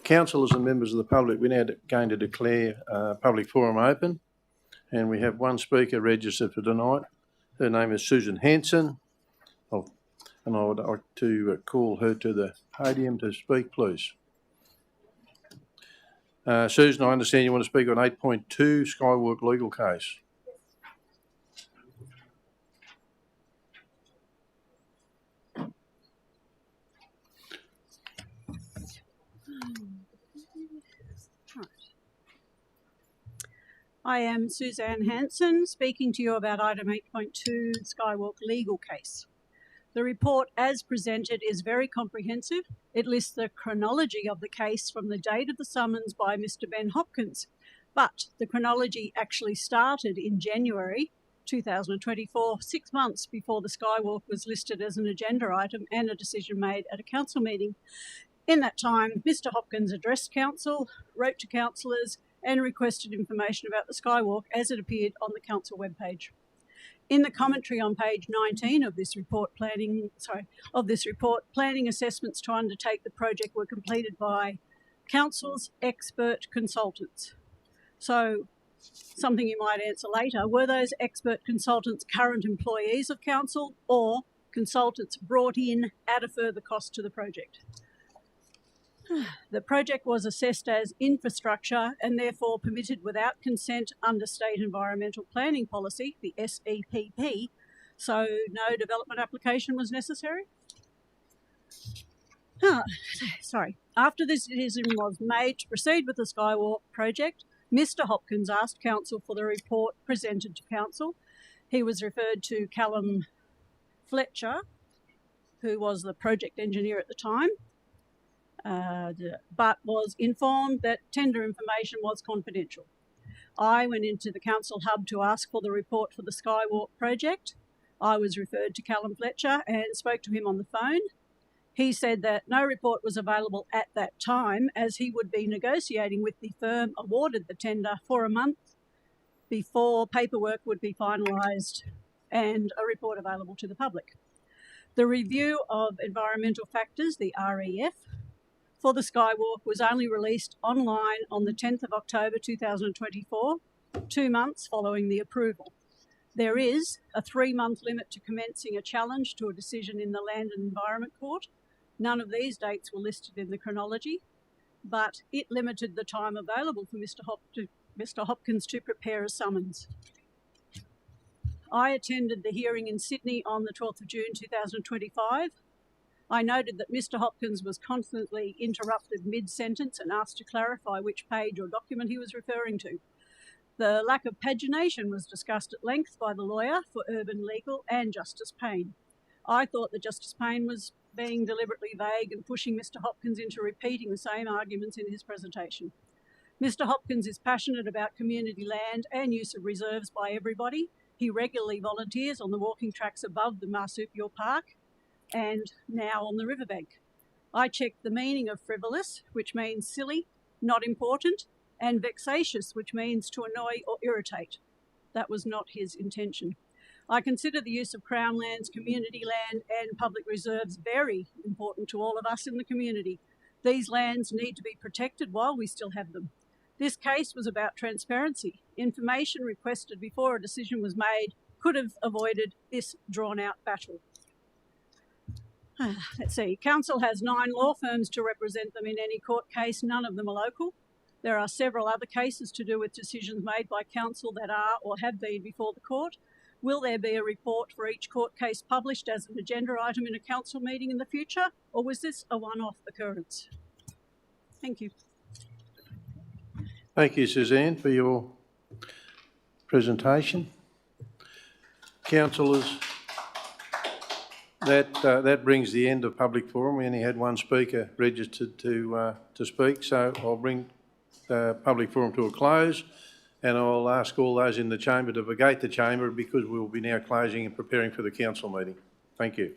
Councillors and members of the public, we're now going to declare public forum open, and we have one speaker registered for tonight. Her name is Susan Hanson, and I would like to call her to the podium to speak, please. Susan, I understand you want to speak on 8.2 Skywalk legal case. I am Suzanne Hanson, speaking to you about item 8.2 Skywalk legal case. The report as presented is very comprehensive. It lists the chronology of the case from the date of the summons by Mr. Ben Hopkins, but the chronology actually started in January 2024, 6 months before the Skywalk was listed as an agenda item and a decision made at a council meeting. In that time, Mr. Hopkins addressed council, wrote to councillors, and requested information about the Skywalk as it appeared on the council webpage. In the commentary on page 19 of this report, planning assessments to undertake the project were completed by council's expert consultants. So, something you might answer later, were those expert consultants current employees of council or consultants brought in at a further cost to the project? The project was assessed as infrastructure and therefore permitted without consent under State Environmental Planning Policy, the SEPP, so no development application was necessary. After this decision was made to proceed with the Skywalk project, Mr. Hopkins asked council for the report presented to council. He was referred to Callum Fletcher, who was the project engineer at the time, but was informed that tender information was confidential. I went into the council hub to ask for the report for the Skywalk project. I was referred to Callum Fletcher and spoke to him on the phone. He said that no report was available at that time, as he would be negotiating with the firm awarded the tender for a month before paperwork would be finalised and a report available to the public. The review of environmental factors, the REF, for the Skywalk was only released online on the 10th of October 2024, 2 months following the approval. There is a 3-month limit to commencing a challenge to a decision in the Land and Environment Court. None of these dates were listed in the chronology, but it limited the time available for Mr. Hopkins to prepare a summons. I attended the hearing in Sydney on the 12th of June 2025. I noted that Mr. Hopkins was constantly interrupted mid-sentence and asked to clarify which page or document he was referring to. The lack of pagination was discussed at length by the lawyer for Urban Legal and Justice Payne. I thought that Justice Payne was being deliberately vague and pushing Mr. Hopkins into repeating the same arguments in his presentation. Mr. Hopkins is passionate about community land and use of reserves by everybody. He regularly volunteers on the walking tracks above the Marsupial Park and now on the riverbank. I checked the meaning of frivolous, which means silly, not important, and vexatious, which means to annoy or irritate. That was not his intention. I consider the use of Crown lands, community land, and public reserves very important to all of us in the community. These lands need to be protected while we still have them. This case was about transparency. Information requested before a decision was made could have avoided this drawn-out battle. Let's see, council has 9 law firms to represent them in any court case. None of them are local. There are several other cases to do with decisions made by council that are or have been before the court. Will there be a report for each court case published as an agenda item in a council meeting in the future, or was this a one-off occurrence? Thank you. Thank you, Suzanne, for your presentation. Councillors, that brings the end of public forum. We only had one speaker registered to speak, so I'll bring the public forum to a close, and I'll ask all those in the chamber to vacate the chamber because we'll be now closing and preparing for the council meeting. Thank you.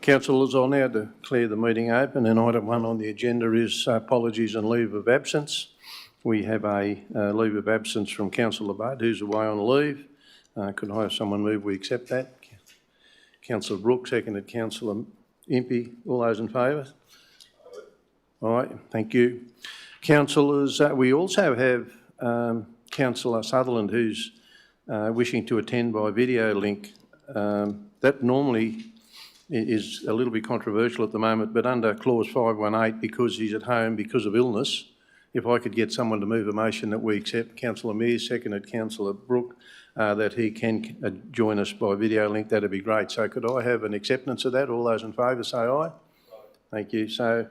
Councillors, I'll now declare the meeting open, and item 1 on the agenda is apologies and leave of absence. We have a leave of absence from Councillor Budd, who's away on leave. Could I have someone move we accept that? Councillor Brooke, seconded Councillor Impey. All those in favour? All right, thank you. Councillors, we also have Councillor Sutherland, who's wishing to attend by video link. That normally is a little bit controversial at the moment, but under clause 518, because he's at home because of illness, if I could get someone to move a motion that we accept, Councillor Mears, seconded Councillor Brooke, that he can join us by video link, that'd be great. So could I have an acceptance of that? All those in favour say aye. Thank you. So,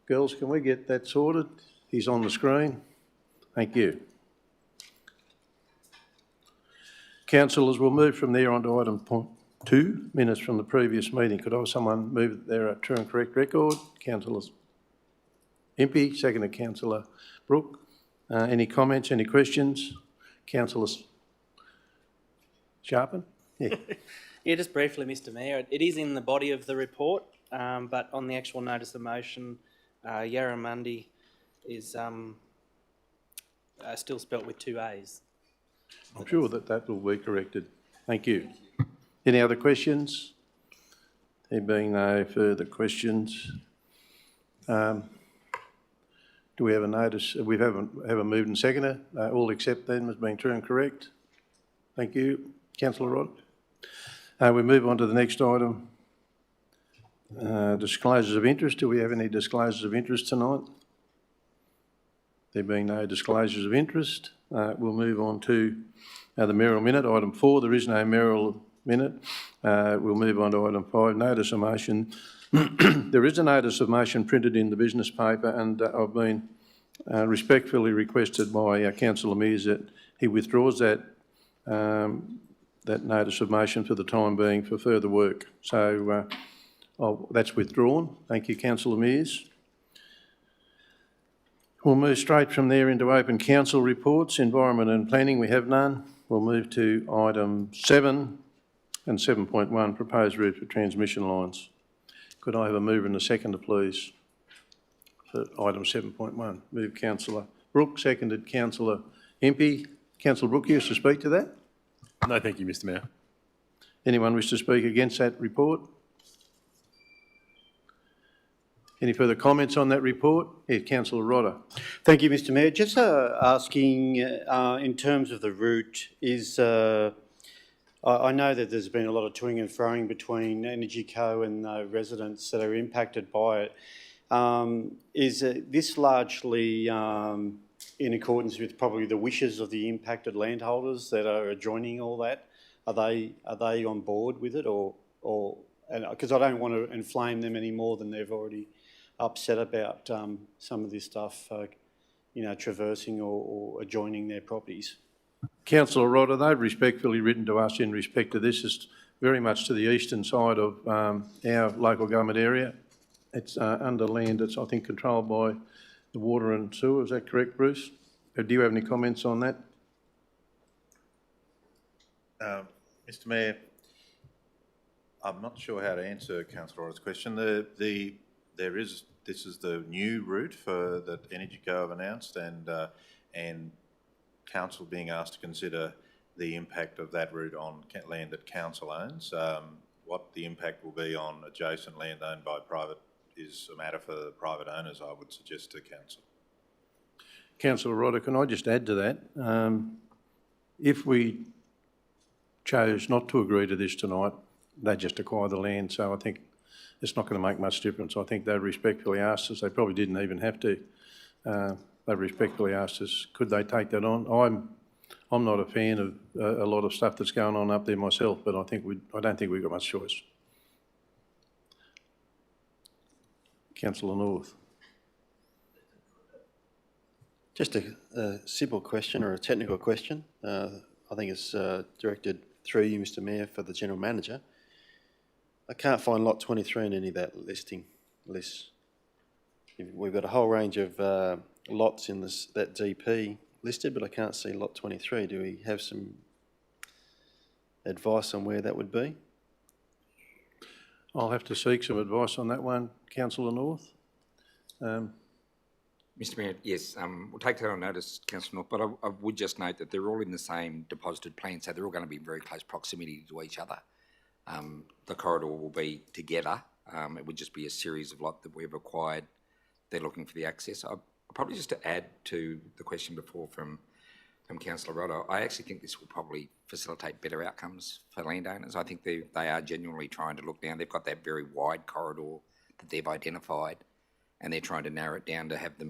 girls, can we get that sorted? He's on the screen. Thank you. Councillors, we'll move from there on to item point 2, minutes from the previous meeting. Could I have someone move their true and correct record? Councillor Impey, seconded Councillor Brooke. Any comments, any questions? Councillor Sharpen? Yeah. Yeah, just briefly, Mr Mayor. It is in the body of the report, but on the actual notice of motion, Yarramundi is still spelt with 2 A's. I'm sure that will be corrected. Thank you. Any other questions? There being no further questions, do we have a notice? We have a moved and seconder. All accept them as being true and correct. Thank you. Councillor Rod. We move on to the next item. Disclosures of interest. Do we have any disclosures of interest tonight? There being no disclosures of interest, we'll move on to the mayoral minute. Item 4, there is no mayoral minute. We'll move on to item 5, notice of motion. There is a notice of motion printed in the business paper, and I've been respectfully requested by Councillor Mears that he withdraws that notice of motion for the time being for further work. So that's withdrawn. Thank you, Councillor Mears. We'll move straight from there into open council reports. Environment and planning, we have none. We'll move to item 7 and 7.1, proposed route for transmission lines. Could I have a mover and a seconder, please, for item 7.1? Move Councillor Brooke, seconded Councillor Impey. Councillor Brooke, you wish to speak to that? No, thank you, Mr Mayor. Anyone wish to speak against that report? Any further comments on that report? Yeah, Councillor Rodder. Thank you, Mr Mayor. Just asking, in terms of the route, I know that there's been a lot of toing and froing between Energy Co and residents that are impacted by it. Is this largely in accordance with probably the wishes of the impacted landholders that are adjoining all that? Are they on board with it, or because I don't want to inflame them any more than they've already upset about some of this stuff, traversing or adjoining their properties? Councillor Rodder, they've respectfully written to us in respect to this. It's very much to the eastern side of our local government area. It's under land that's, I think, controlled by the water and sewer. Is that correct, Bruce? Do you have any comments on that? Mr Mayor, I'm not sure how to answer Councillor Rodder's question. This is the new route that Energy Co have announced, and Council being asked to consider the impact of that route on land that Council owns. What the impact will be on adjacent land owned by private is a matter for the private owners, I would suggest to Council. Councillor Rodder, can I just add to that? If we chose not to agree to this tonight, they just acquire the land, so I think it's not going to make much difference. I think they respectfully asked us, they probably didn't even have to, they respectfully asked us, could they take that on? I'm not a fan of a lot of stuff that's going on up there myself, but I don't think we've got much choice. Councillor North. Just a simple question or a technical question. I think it's directed through you, Mr Mayor, for the General Manager. I can't find lot 23 in any of that list. We've got a whole range of lots in that DP listed, but I can't see lot 23. Do we have some advice on where that would be? I'll have to seek some advice on that one, councillor North. Mr Mayor, yes, we'll take that on notice, Councillor North, but I would just note that they're all in the same deposited plan, so they're all going to be in very close proximity to each other. The corridor will be together. It would just be a series of lot that we've acquired. They're looking for the access. Probably just to add to the question before from Councillor Roddo, I actually think this will probably facilitate better outcomes for landowners. I think they are genuinely trying to look down. They've got that very wide corridor that they've identified, and they're trying to narrow it down to have the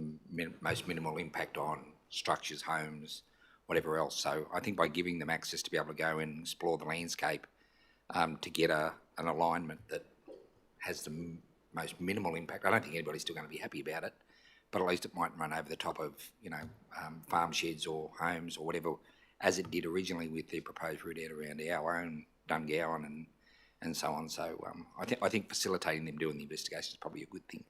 most minimal impact on structures, homes, whatever else. So I think by giving them access to be able to go and explore the landscape to get an alignment that has the most minimal impact, I don't think anybody's still going to be happy about it, but at least it might run over the top of, farm sheds or homes or whatever, as it did originally with the proposed route out around our own Dungowan and so on. So I think facilitating them doing the investigation is probably a good thing.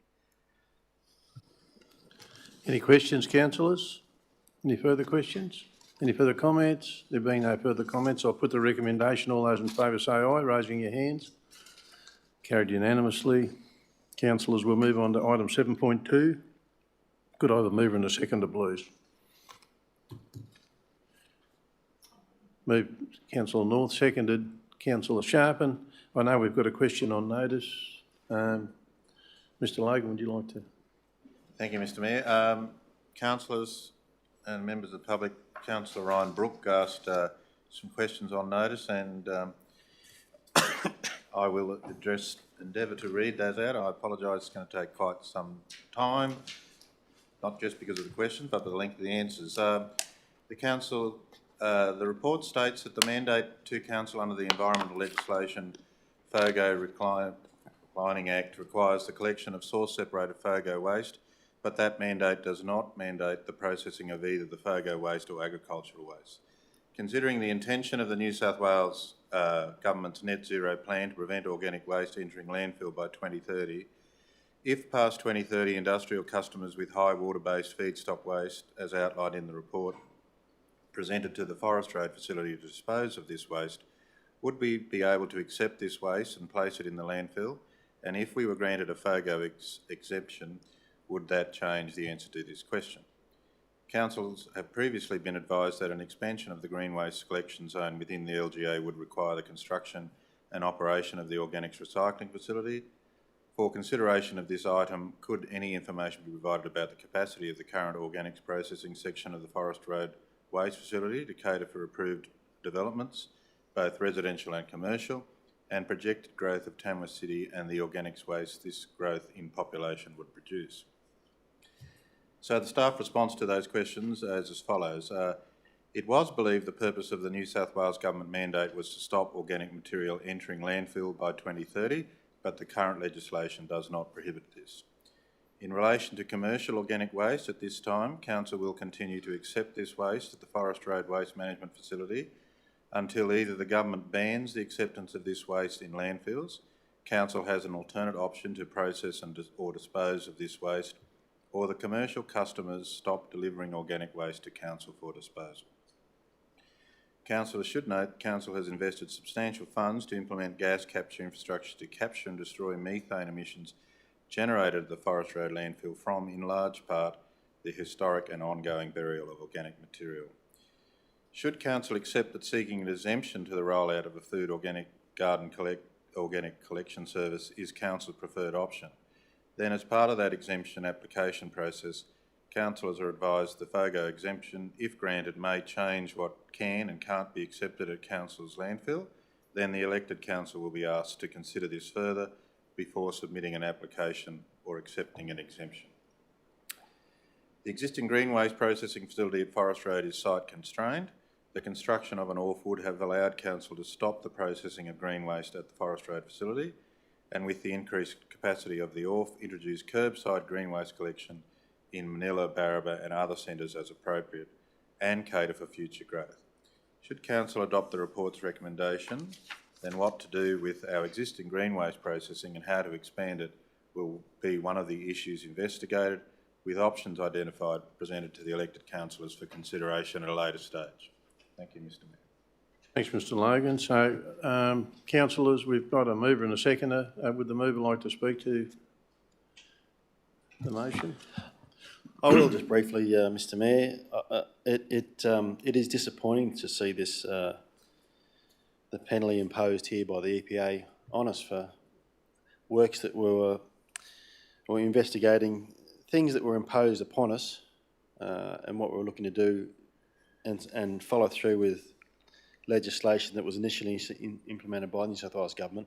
Any questions, councillors? Any further questions? Any further comments? There being no further comments, I'll put the recommendation. All those in favour say aye, raising your hands. Carried unanimously. Councillors, we'll move on to item 7.2. Could I have a mover and a seconder, please? Move Councillor North, seconded Councillor Sharpen. I know we've got a question on notice. Mr Logan, would you like to? Thank you, Mr Mayor. Councillors and members of the public, Councillor Ryan Brooke asked some questions on notice, and I will endeavour to read those out. I apologise, it's going to take quite some time, not just because of the questions, but the length of the answers. The report states that the mandate to council under the environmental legislation, FOGO Reclining Act, requires the collection of source-separated FOGO waste, but that mandate does not mandate the processing of either the FOGO waste or agricultural waste. Considering the intention of the New South Wales Government's net zero plan to prevent organic waste entering landfill by 2030, if past 2030 industrial customers with high water-based feedstock waste, as outlined in the report, presented to the Forest Road facility to dispose of this waste, would we be able to accept this waste and place it in the landfill? And if we were granted a FOGO exemption, would that change the answer to this question? Councils have previously been advised that an expansion of the green waste collection zone within the LGA would require the construction and operation of the organics recycling facility. For consideration of this item, could any information be provided about the capacity of the current organics processing section of the Forest Road waste facility to cater for approved developments, both residential and commercial, and projected growth of Tamworth City and the organics waste this growth in population would produce? So the staff response to those questions is as follows. It was believed the purpose of the New South Wales Government mandate was to stop organic material entering landfill by 2030, but the current legislation does not prohibit this. In relation to commercial organic waste, at this time, Council will continue to accept this waste at the Forest Road Waste Management Facility until either the Government bans the acceptance of this waste in landfills, Council has an alternate option to process or dispose of this waste, or the commercial customers stop delivering organic waste to Council for disposal. Councillors should note Council has invested substantial funds to implement gas capture infrastructure to capture and destroy methane emissions generated at the Forest Road landfill from, in large part, the historic and ongoing burial of organic material. Should Council accept that seeking an exemption to the rollout of a food organic garden organic collection service is Council's preferred option, then as part of that exemption application process, councillors are advised the FOGO exemption, if granted, may change what can and can't be accepted at council's landfill. Then the elected council will be asked to consider this further before submitting an application or accepting an exemption. The existing green waste processing facility at Forest Road is site constrained. The construction of an ORF would have allowed council to stop the processing of green waste at the Forest Road facility, and with the increased capacity of the ORF, introduce curbside green waste collection in Manila, Barraba and other centres as appropriate, and cater for future growth. Should Council adopt the report's recommendation, then what to do with our existing green waste processing and how to expand it will be one of the issues investigated, with options identified presented to the elected councillors for consideration at a later stage. Thank you, Mr Mayor. Thanks, Mr Logan. So, councillors, we've got a mover and a seconder. Would the mover like to speak to the motion? I will just briefly, Mr Mayor. It is disappointing to see this, the penalty imposed here by the EPA on us for works that were investigating things that were imposed upon us, and what we were looking to do, and follow through with legislation that was initially implemented by the New South Wales government.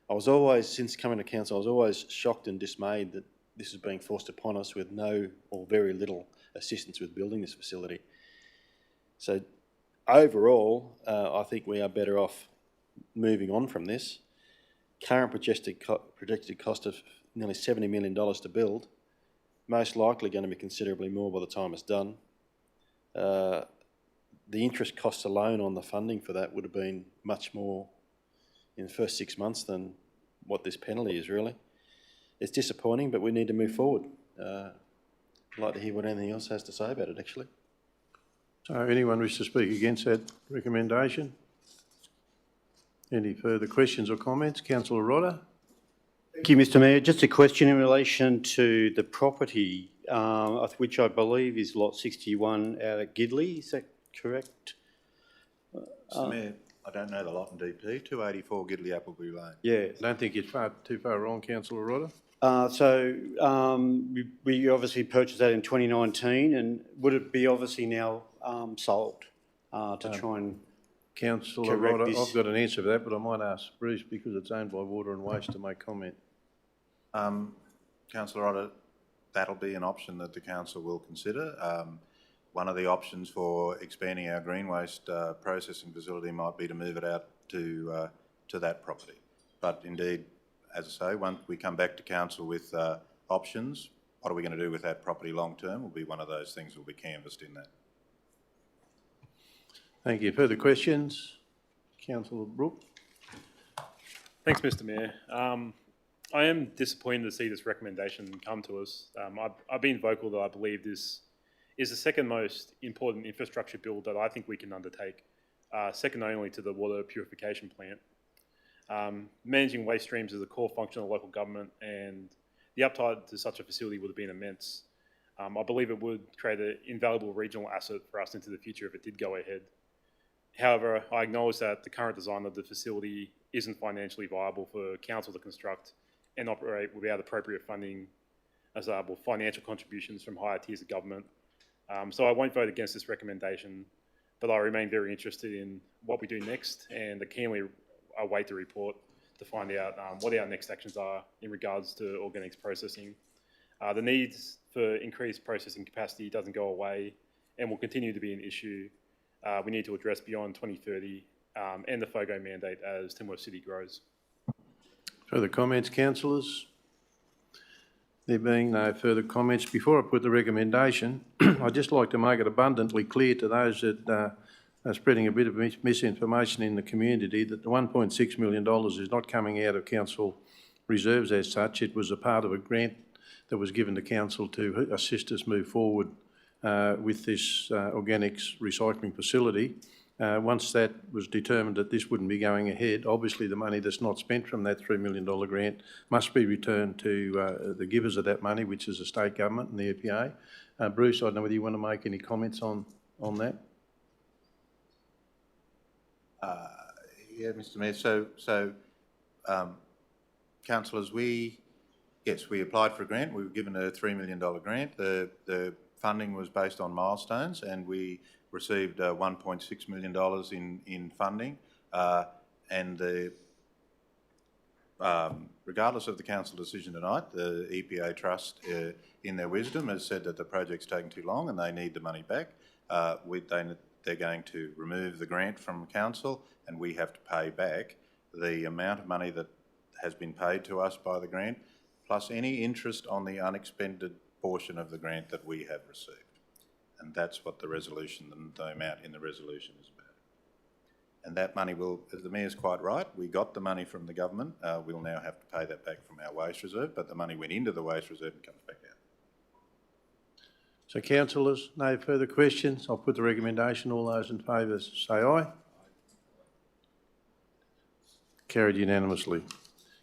I was always, since coming to council, I was always shocked and dismayed that this is being forced upon us with no or very little assistance with building this facility. So overall, I think we are better off moving on from this. Current projected cost of nearly $70 million to build, most likely going to be considerably more by the time it's done. The interest costs alone on the funding for that would have been much more in the first 6 months than what this penalty is really. It's disappointing, but we need to move forward. I'd like to hear what anything else has to say about it, actually. So anyone wish to speak against that recommendation? Any further questions or comments? Councillor Rodder? Thank you, Mr Mayor. Just a question in relation to the property, which I believe is lot 61 out at Gidley. Is that correct? Mr Mayor, I don't know the lot in DP, 284 Gidley Appleby Lane. Yeah. I don't think it's too far wrong, Councillor Rodder. We obviously purchased that in 2019, and would it be obviously now sold to try and Councillor correct Rodder, this? I've got an answer for that, but I might ask Bruce, because it's owned by Water and Waste, to make comment. Councillor Rodder, that'll be an option that the council will consider. One of the options for expanding our green waste processing facility might be to move it out to that property. But indeed, as I say, once we come back to council with options, what are we going to do with that property long term will be one of those things that will be canvassed in that. Thank you. Further questions? Councillor Brooke? Thanks, Mr Mayor. I am disappointed to see this recommendation come to us. I've been vocal that I believe this is the second most important infrastructure build that I think we can undertake, second only to the water purification plant. Managing waste streams is a core function of local government, and the upside to such a facility would have been immense. I believe it would create an invaluable regional asset for us into the future if it did go ahead. However, I acknowledge that the current design of the facility isn't financially viable for council to construct and operate without appropriate funding as well, financial contributions from higher tiers of government. So I won't vote against this recommendation, but I remain very interested in what we do next, and I keenly await the report to find out what our next actions are in regards to organics processing. The needs for increased processing capacity doesn't go away and will continue to be an issue we need to address beyond 2030 and the FOGO mandate as Timor City grows. Further comments, councillors? There being no further comments, before I put the recommendation, I'd just like to make it abundantly clear to those that are spreading a bit of misinformation in the community that the $1.6 million is not coming out of council reserves as such. It was a part of a grant that was given to council to assist us move forward with this organics recycling facility. Once that was determined that this wouldn't be going ahead, obviously the money that's not spent from that $3 million grant must be returned to the givers of that money, which is the state government and the EPA. Bruce, I don't know whether you want to make any comments on that? Yeah, Mr Mayor. So councillors, we applied for a grant. We were given a $3 million grant. The funding was based on milestones, and we received $1.6 million in funding. And regardless of the council decision tonight, the EPA Trust, in their wisdom, has said that the project's taking too long and they need the money back. They're going to remove the grant from council, and we have to pay back the amount of money that has been paid to us by the grant, plus any interest on the unexpended portion of the grant that we have received. And that's what the resolution, the amount in the resolution is about. And that money will, as the Mayor's quite right, we got the money from the government. We'll now have to pay that back from our waste reserve, but the money went into the waste reserve and comes back out. So councillors, no further questions. I'll put the recommendation. All those in favour say aye. Carried unanimously.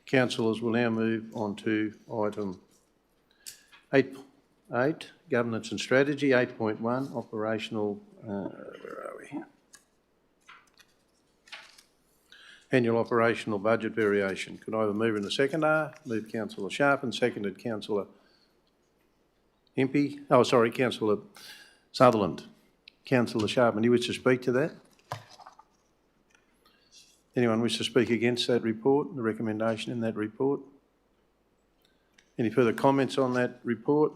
Councillors, will now move on to item 8, governance and strategy. 8.1, operational, where are we? Annual operational budget variation. Could I have a mover and a seconder? Moved Councillor Sharp and seconded Councillor Impey. Oh, sorry, Councillor Sutherland. Councillor Sharp, do you wish to speak to that? Anyone wish to speak against that report, the recommendation in that report? Any further comments on that report?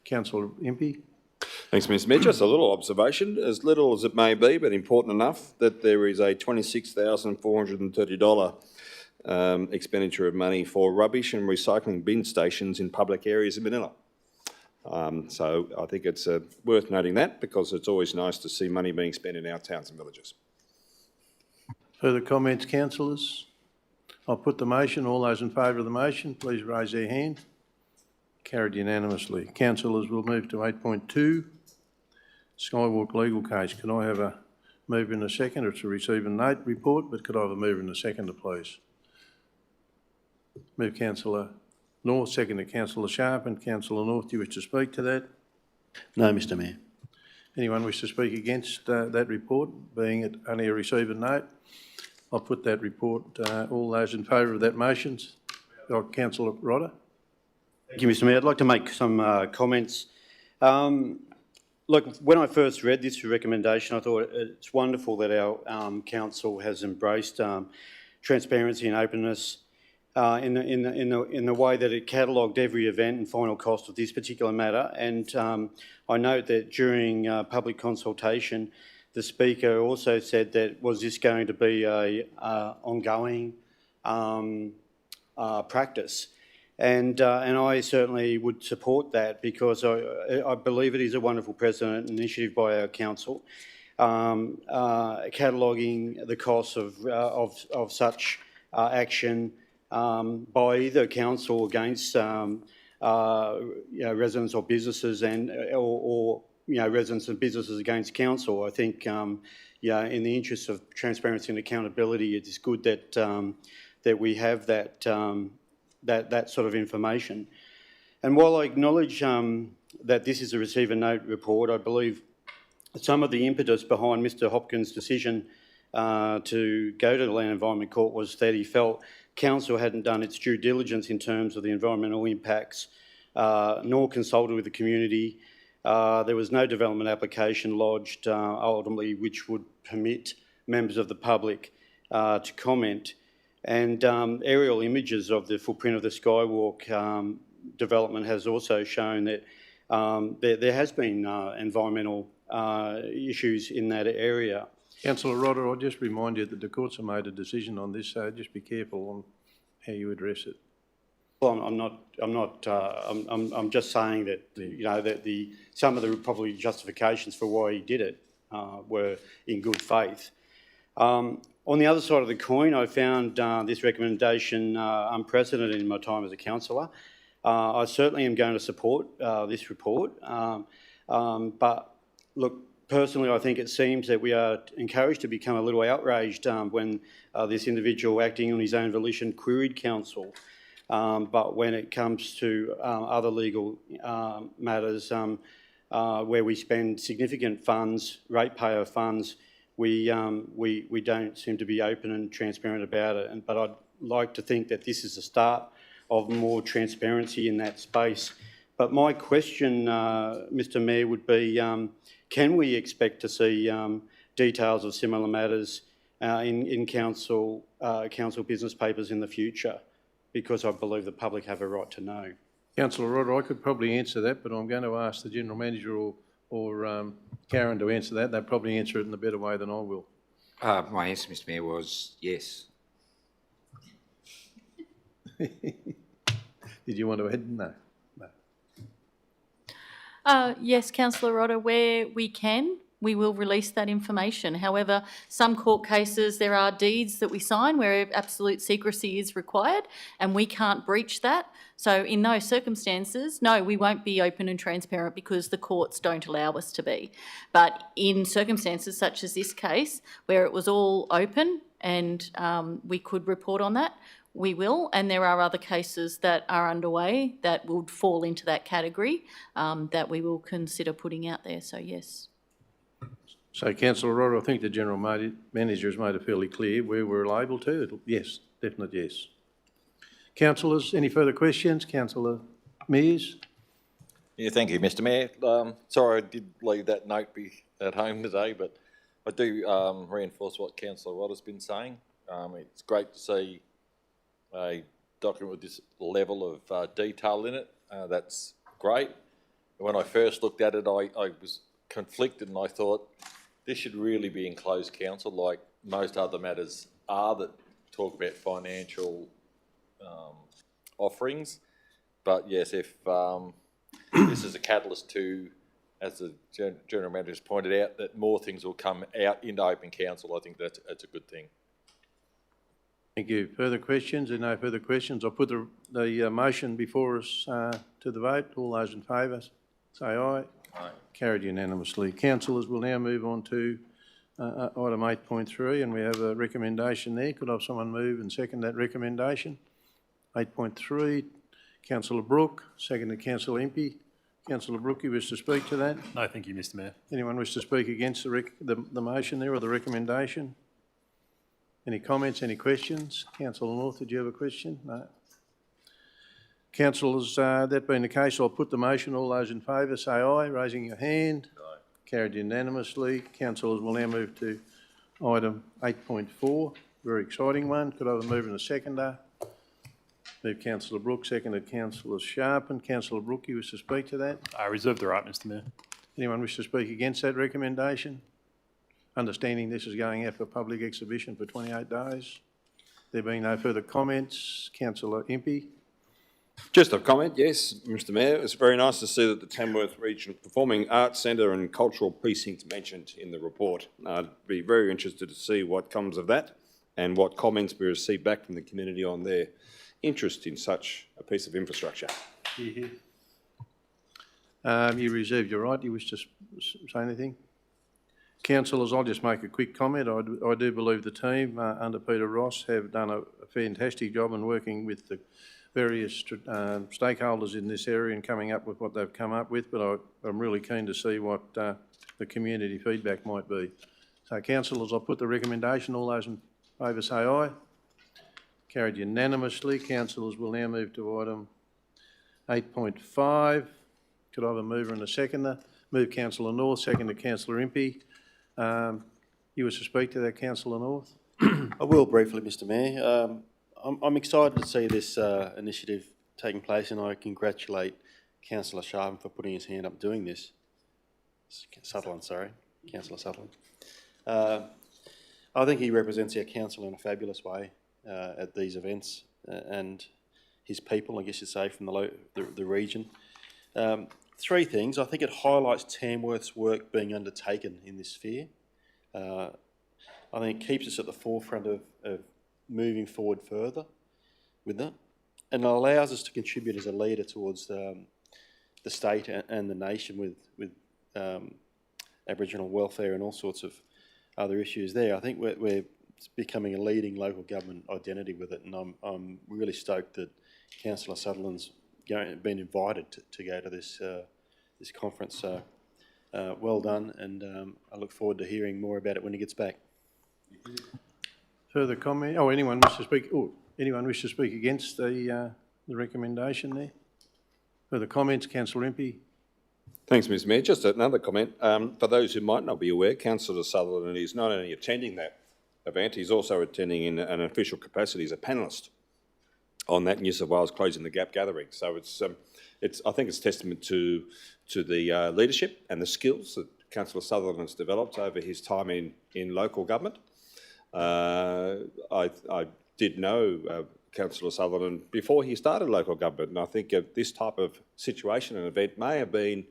Councillor Impey. Thanks, Mr Mayor. Just a little observation, as little as it may be, but important enough, that there is a $26,430 expenditure of money for rubbish and recycling bin stations in public areas in Manila. So I think it's worth noting that, because it's always nice to see money being spent in our towns and villages. Further comments, councillors? I'll put the motion. All those in favour of the motion, please raise their hand. Carried unanimously. Councillors, we'll move to 8.2, Skywalk legal case. Can I have a mover and a seconder to receive and note report, but could I have a mover and a seconder, please? Move Councillor North, seconded Councillor Sharp, and Councillor North, do you wish to speak to that? No, Mr Mayor. Anyone wish to speak against that report, being it only a receive and note? I'll put that report. All those in favour of that motion? Councillor Rodder. Thank you, Mr Mayor. I'd like to make some comments. Look, when I first read this recommendation, I thought it's wonderful that our council has embraced transparency and openness in the way that it catalogued every event and final cost of this particular matter. And I note that during public consultation, the Speaker also said that was this going to be a ongoing practice. And I certainly would support that, because I believe it is a wonderful precedent initiative by our council, cataloguing the costs of such action by either council against residents or businesses, or residents and businesses against council. I think in the interest of transparency and accountability, it is good that that we have that sort of information. And while I acknowledge that this is a receive and note report, I believe some of the impetus behind Mr Hopkins' decision to go to the Land Environment Court was that he felt council hadn't done its due diligence in terms of the environmental impacts, nor consulted with the community. There was no development application lodged, ultimately, which would permit members of the public to comment. And aerial images of the footprint of the Skywalk development has also shown that there has been environmental issues in that area. Councillor Rodder, I'll just remind you that the courts have made a decision on this, so just be careful on how you address it. Well, I'm just saying that that some of the probably justifications for why he did it were in good faith. On the other side of the coin, I found this recommendation unprecedented in my time as a councillor. I certainly am going to support this report, but look, personally, I think it seems that we are encouraged to become a little outraged when this individual acting on his own volition queried council. But when it comes to other legal matters where we spend significant funds, ratepayer funds, we don't seem to be open and transparent about it. But I'd like to think that this is the start of more transparency in that space. But my question, Mr Mayor, would be, can we expect to see details of similar matters in council business papers in the future? Because I believe the public have a right to know. Councillor Rodder, I could probably answer that, but I'm going to ask the General Manager or Karen to answer that. They'll probably answer it in a better way than I will. My answer, Mr Mayor, was yes. Did you want to add? No. Yes, Councillor Rodder, where we can, we will release that information. However, some court cases, there are deeds that we sign where absolute secrecy is required, and we can't breach that. So in those circumstances, no, we won't be open and transparent because the courts don't allow us to be. But in circumstances such as this case, where it was all open, and we could report on that, we will. And there are other cases that are underway that would fall into that category that we will consider putting out there. So yes. So Councillor Rodder, I think the General Manager has made it fairly clear where we're able to. Yes, definite yes. Councillors, any further questions? Councillor Mears? Yeah, thank you, Mr Mayor. Sorry I did leave that note at home today, but I do reinforce what Councillor Rodder's been saying. It's great to see a document with this level of detail in it. That's great. When I first looked at it, I was conflicted and I thought this should really be in closed council like most other matters are that talk about financial offerings. But yes, if this is a catalyst to, as the General Manager has pointed out, that more things will come out into open council, I think that's a good thing. Thank you. Further questions? There are no further questions. I'll put the motion before us to the vote. All those in favour, say aye. Aye. Carried unanimously. Councillors, we'll now move on to item 8.3, and we have a recommendation there. Could I have someone move and second that recommendation? 8.3, Councillor Brooke, seconded Councillor Impey. Councillor Brooke, you wish to speak to that? No, thank you, Mr Mayor. Anyone wish to speak against the motion there or the recommendation? Any comments, any questions? Councillor North, did you have a question? No. Councillors, that being the case, I'll put the motion. All those in favour say aye, raising your hand. Aye. Carried unanimously. Councillors, we'll now move to item 8.4, very exciting one. Could I have a mover and a seconder? Move Councillor Brooke, seconded Councillor Sharpen. Councillor Brooke, you wish to speak to that? I reserve the right, Mr Mayor. Anyone wish to speak against that recommendation? Understanding this is going out for public exhibition for 28 days. There being no further comments, Councillor Impey. Just a comment, yes, Mr Mayor. It's very nice to see that the Tamworth Region Performing Arts Centre and Cultural Precinct's mentioned in the report. I'd be very interested to see what comes of that and what comments we receive back from the community on their interest in such a piece of infrastructure. You reserved your right. You wish to say anything? Councillors, I'll just make a quick comment. I do believe the team under Peter Ross have done a fantastic job in working with the various stakeholders in this area and coming up with what they've come up with, but I'm really keen to see what the community feedback might be. So, councillors, I'll put the recommendation. All those in favour say aye. Carried unanimously. Councillors, will now move to item 8.5. Could I have a mover and a seconder? Move Councillor North, second to Councillor Impey. You wish to speak to that, Councillor North? I will briefly, Mr Mayor. I'm excited to see this initiative taking place, and I congratulate Councillor Sharpen for putting his hand up doing this. Sutherland, sorry. Councillor Sutherland. I think he represents our council in a fabulous way at these events, and his people, I guess you'd say, from the region. Three things. I think it highlights Tamworth's work being undertaken in this sphere. I think it keeps us at the forefront of moving forward further with that, and it allows us to contribute as a leader towards the state and the nation with Aboriginal welfare and all sorts of other issues there. I think we're becoming a leading local government identity with it, and I'm really stoked that Councillor Sutherland's been invited to go to this conference. So well done, and I look forward to hearing more about it when he gets back. Further comment? Oh, anyone wish to speak? Oh, anyone wish to speak against the recommendation there? Further comments, Councillor Impey? Thanks, Mr Mayor. Just another comment. For those who might not be aware, Councillor Sutherland is not only attending that event, he's also attending in an official capacity as a panellist on that New South Wales Closing the Gap gathering. So I think it's testament to the leadership and the skills that Councillor Sutherland has developed over his time in local government. I did know Councillor Sutherland before he started local government, and I think this type of situation and event may have been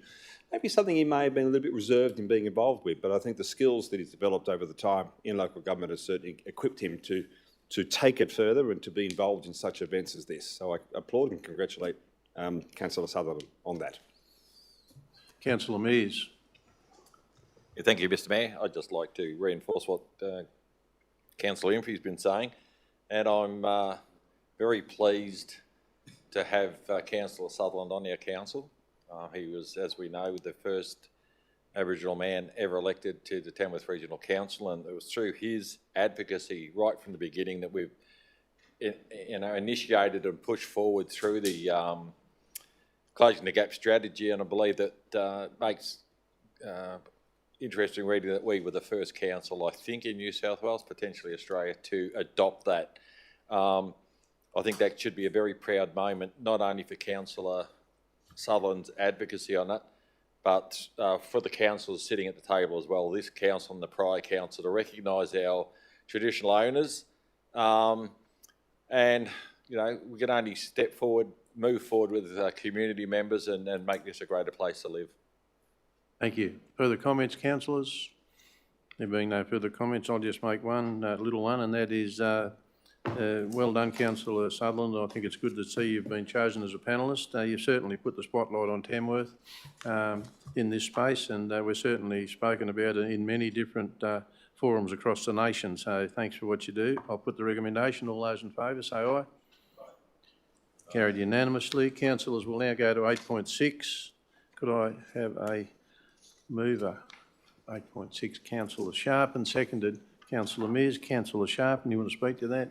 maybe something he may have been a little bit reserved in being involved with, but I think the skills that he's developed over the time in local government has certainly equipped him to take it further and to be involved in such events as this. So I applaud and congratulate Councillor Sutherland on that. Councillor Mears. Yeah, thank you, Mr Mayor. I'd just like to reinforce what Councillor Impey's been saying, and I'm very pleased to have Councillor Sutherland on our council. He was, as we know, the first Aboriginal man ever elected to the Tamworth Regional Council, and it was through his advocacy right from the beginning that we've initiated and pushed forward through the Closing the Gap strategy, and I believe that makes interesting reading that we were the first council, I think, in New South Wales, potentially Australia, to adopt that. I think that should be a very proud moment, not only for Councillor Sutherland's advocacy on it, but for the councillors sitting at the table as well, this council and the prior council, to recognise our traditional owners. And, you know, we can only step forward, move forward with community members and make this a greater place to live. Thank you. Further comments, councillors? There being no further comments, I'll just make one little one, and that is well done, Councillor Sutherland. I think it's good to see you've been chosen as a panellist. You've certainly put the spotlight on Tamworth in this space, and we're certainly spoken about it in many different forums across the nation. So thanks for what you do. I'll put the recommendation. All those in favour say aye. Carried unanimously. Councillors will now go to 8.6. Could I have a mover? 8.6, Councillor Sharp, and seconded Councillor Mears. Councillor Sharp, and you want to speak to that?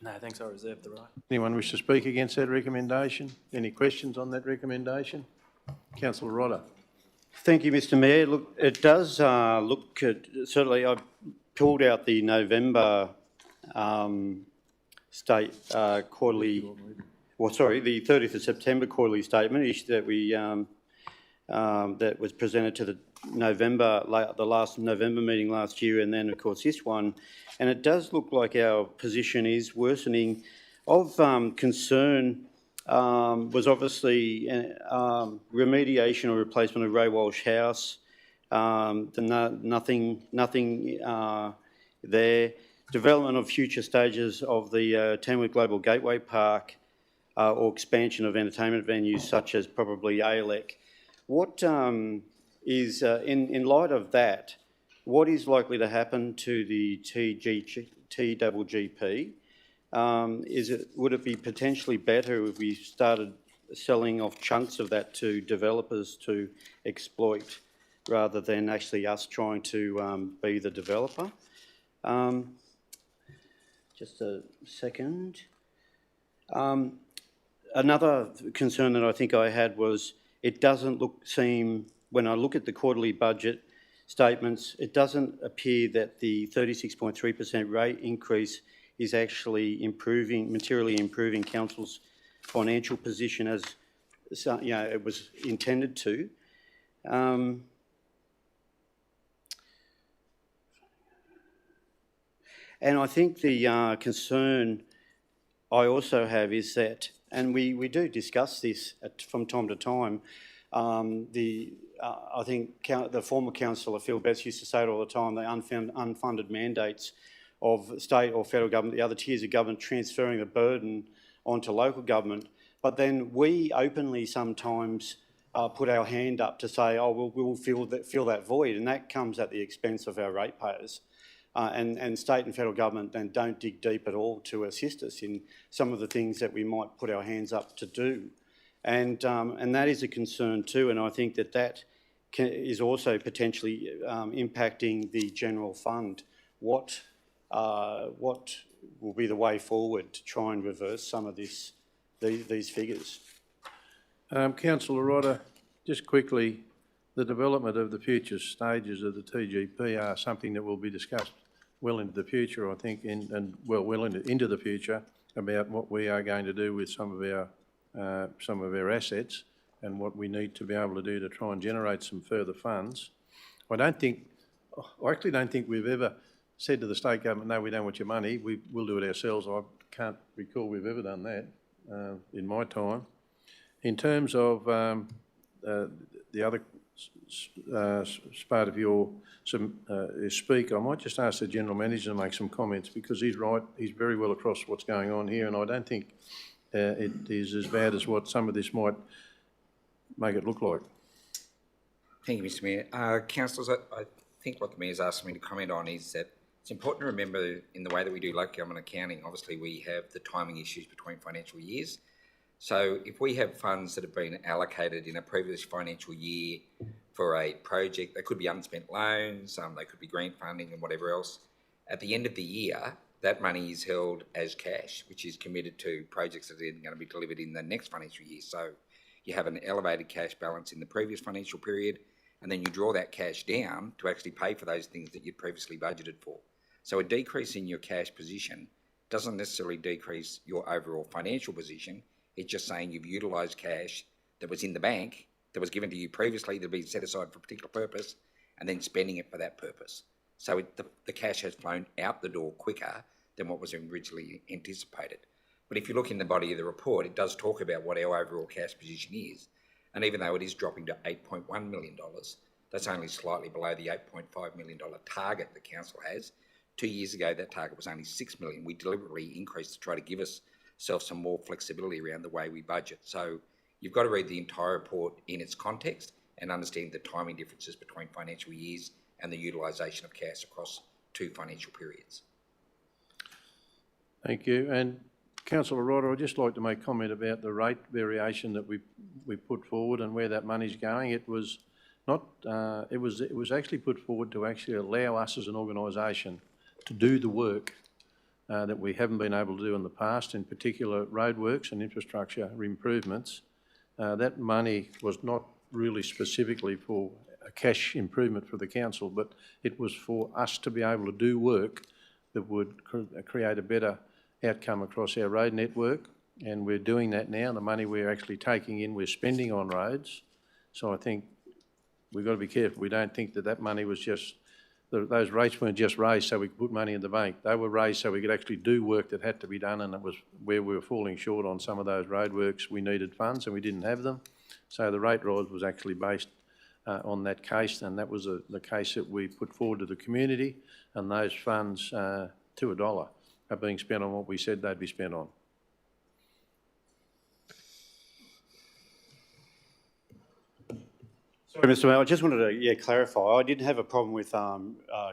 No, thanks, I reserve the right. Anyone wish to speak against that recommendation? Any questions on that recommendation? Councillor Rodder. Thank you, Mr Mayor. Look, it does look at, certainly I pulled out the November quarterly, well, sorry, the 30th of September quarterly statement that we that was presented to the last November meeting last year, and then of course this one, and it does look like our position is worsening. Of concern was obviously remediation or replacement of Ray Walsh House. Nothing there. Development of future stages of the Tamworth Global Gateway Park, or expansion of entertainment venues such as probably ALEC. What is, in light of that, what is likely to happen to the TWGP? Would it be potentially better if we started selling off chunks of that to developers to exploit, rather than actually us trying to be the developer? Just a second. Another concern that I think I had was it doesn't seem, when I look at the quarterly budget statements, it doesn't appear that the 36.3% rate increase is actually materially improving council's financial position as it was intended to. And I think the concern I also have is that, and we do discuss this from time to time, I think the former councillor Phil Betts used to say it all the time, the unfunded mandates of state or federal government, the other tiers of government transferring the burden onto local government. But then we openly sometimes put our hand up to say, oh, we'll fill that void, and that comes at the expense of our ratepayers. And state and federal government then don't dig deep at all to assist us in some of the things that we might put our hands up to do. And that is a concern too, and I think that is also potentially impacting the general fund. What will be the way forward to try and reverse some of these figures? Councillor Rodder, just quickly, the development of the future stages of the TGP are something that will be discussed well into the future, I think, well into the future, about what we are going to do with some of our assets and what we need to be able to do to try and generate some further funds. I actually don't think we've ever said to the state government, no, we don't want your money, we'll do it ourselves. I can't recall we've ever done that in my time. In terms of the other part of your speak, I might just ask the General Manager to make some comments, because he's right, he's very well across what's going on here, and I don't think it is as bad as what some of this might make it look like. Thank you, Mr Mayor. Councillors, I think what the Mayor's asking me to comment on is that It's important to remember in the way that we do local government accounting, obviously we have the timing issues between financial years. So if we have funds that have been allocated in a previous financial year for a project, they could be unspent loans, they could be grant funding and whatever else. At the end of the year, that money is held as cash, which is committed to projects that are going to be delivered in the next financial year. So you have an elevated cash balance in the previous financial period, and then you draw that cash down to actually pay for those things that you'd previously budgeted for. So a decrease in your cash position doesn't necessarily decrease your overall financial position. It's just saying you've utilised cash that was in the bank, that was given to you previously, that had been set aside for a particular purpose, and then spending it for that purpose. So the cash has flown out the door quicker than what was originally anticipated. But if you look in the body of the report, it does talk about what our overall cash position is. And even though it is dropping to $8.1 million, that's only slightly below the $8.5 million target the council has. 2 years ago, that target was only $6 million. We deliberately increased to try to give ourselves some more flexibility around the way we budget. So you've got to read the entire report in its context and understand the timing differences between financial years and the utilisation of cash across 2 financial periods. Thank you. And Councillor Ryder, I'd just like to make comment about the rate variation that we put forward and where that money's going. It was not. It was actually put forward to actually allow us as an organisation to do the work that we haven't been able to do in the past, in particular roadworks and infrastructure improvements. That money was not really specifically for a cash improvement for the council, but it was for us to be able to do work that would create a better outcome across our road network, and we're doing that now. The money we're actually taking in, we're spending on roads. So I think we've got to be careful. We don't think that that money was just, those rates weren't just raised so we could put money in the bank. They were raised so we could actually do work that had to be done, and it was where we were falling short on some of those roadworks. We needed funds and we didn't have them. So the rate rise was actually based on that case, and that was the case that we put forward to the community, and those funds to a dollar are being spent on what we said they'd be spent on. Sorry, Mr. Mayor, I just wanted to clarify. I didn't have a problem with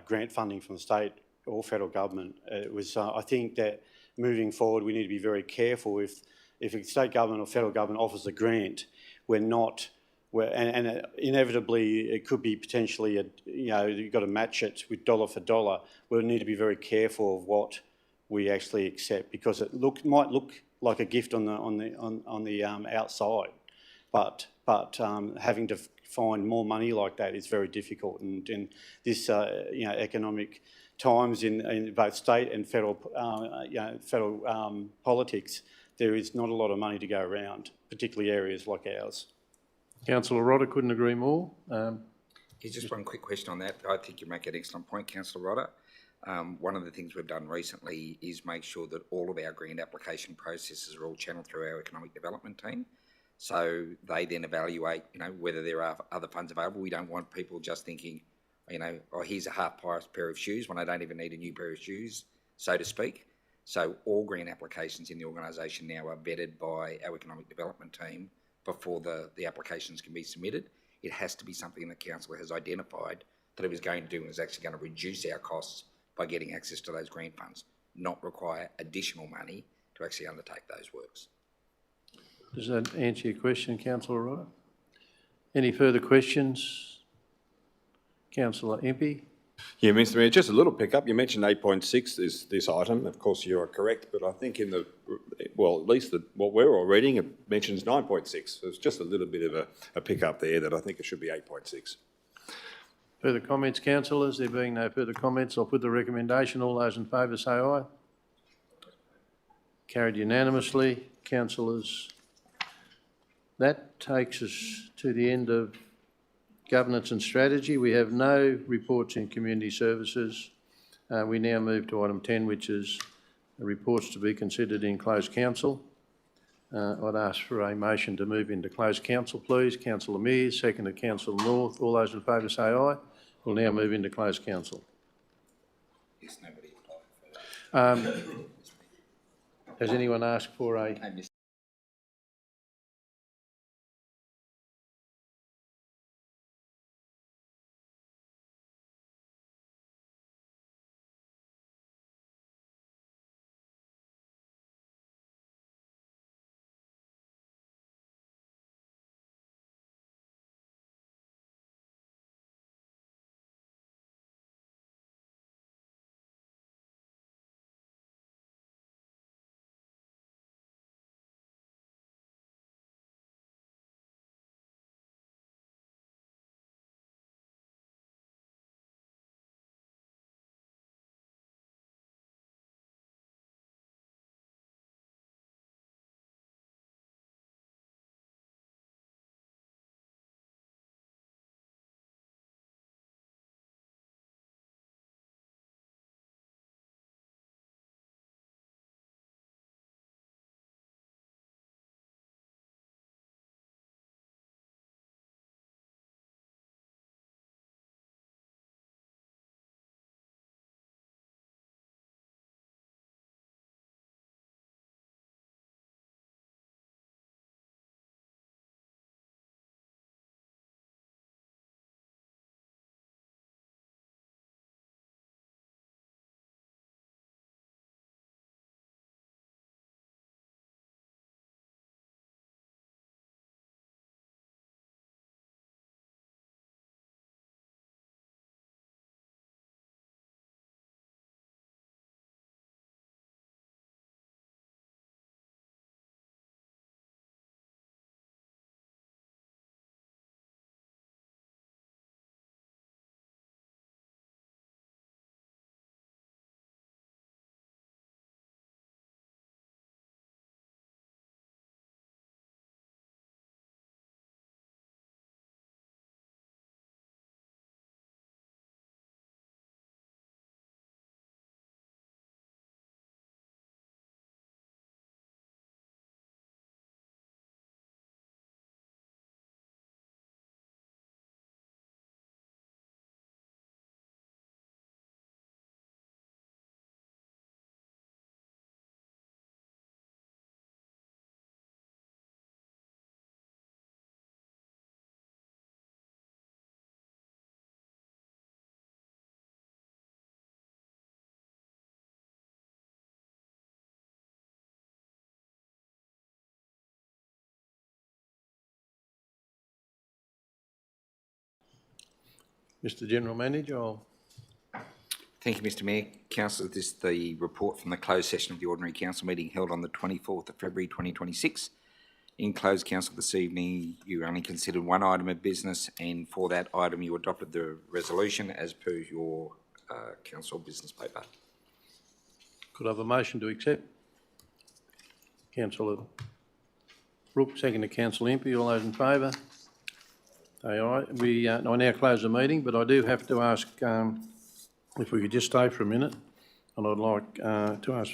grant funding from the state or federal government. It was, I think that moving forward, we need to be very careful if a state government or federal government offers a grant, and inevitably it could be potentially you've got to match it with dollar for dollar. We'll need to be very careful of what we actually accept, because it might look like a gift on the outside, but having to find more money like that is very difficult. And in this economic times in both state and federal politics, there is not a lot of money to go around, particularly areas like ours. Councillor Rodder, couldn't agree more. Just one quick question on that. I think you make an excellent point, Councillor Rodder. One of the things we've done recently is make sure that all of our grant application processes are all channeled through our economic development team. So they then evaluate, whether there are other funds available. We don't want people just thinking, oh, here's a half-price pair of shoes when I don't even need a new pair of shoes, so to speak. So all grant applications in the organisation now are vetted by our economic development team before the applications can be submitted. It has to be something the council has identified that it was going to do and is actually going to reduce our costs by getting access to those grant funds, not require additional money to actually undertake those works. Does that answer your question, Councillor Rodder? Any further questions? Councillor Impey? Yeah, Mr Mayor, just a little pick-up. You mentioned 8.6 is this item. Of course, you are correct, but I think at least what we're all reading, it mentions 9.6. So it's just a little bit of a pick-up there that I think it should be 8.6. Further comments, councillors? There being no further comments, I'll put the recommendation. All those in favour say aye. Carried unanimously. Councillors, that takes us to the end of governance and strategy. We have no reports in community services. We now move to item 10, which is reports to be considered in closed council. I'd ask for a motion to move into closed council, please. Councillor Mears, seconded Councillor North. All those in favour say aye. We'll now move into closed council. Yes, nobody applied for that. Has anyone asked for a... Mr General Manager, I'll... Thank you, Mr Mayor. Councillor, this is the report from the closed session of the ordinary council meeting held on the 24th of February 2026. In closed council this evening, you only considered one item of business, and for that item you adopted the resolution as per your council business paper. Could I have a motion to accept? Councillor Brooke, second to Councillor Impey. All those in favour? Say aye. I now close the meeting, but I do have to ask if we could just stay for a minute, and I'd like to ask